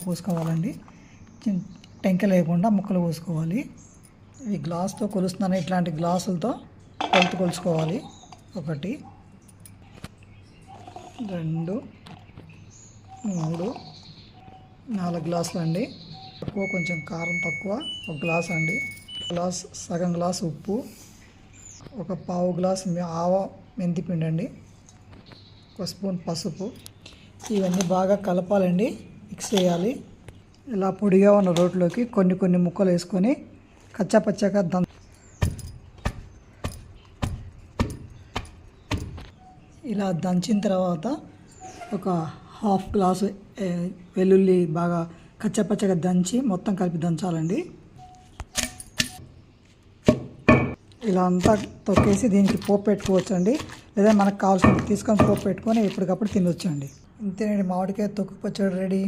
పోసుకోవాలండి. టెంక లేకుండా ముక్కలు పోసుకోవాలి. ఈ గ్లాస్తో కొలుస్తున్నాను. ఇట్లాంటి గ్లాసులతో కొలుచుకోవాలి. 1 2 3 4 గ్లాసులు అండి. తక్కువ, కొంచెం కారం తక్కువ 1 గ్లాస్ అండి. సగం గ్లాస్ ఉప్పు, 1/4 గ్లాస్ మెంతి పిండి అండి, 1 స్పూన్ పసుపు. ఇవన్నీ బాగా కలపాలండి, మిక్స్ చేయాలి. ఇలా పొడిగా ఉన్న రోట్లోకి కొన్ని ముక్కలు వేసుకొని కచ్చాపచ్చాగా ఇలా దంచిన తర్వాత 1/2 గ్లాసు వెల్లుల్లి బాగా కచ్చాపచ్చగా దంచి మొత్తం కలిపి దంచాలండి. ఇలా అంతా తొక్కేసి దీనికి పోపు పెట్టుకోవచ్చండి. లేదా మనకు కావాల్సినది తీసుకొని పోపు పెట్టుకొని ఎప్పటికప్పుడు తినొచ్చండి. ఇంతేనండి, మామిడికాయ తొక్కు పచ్చడి రెడీ.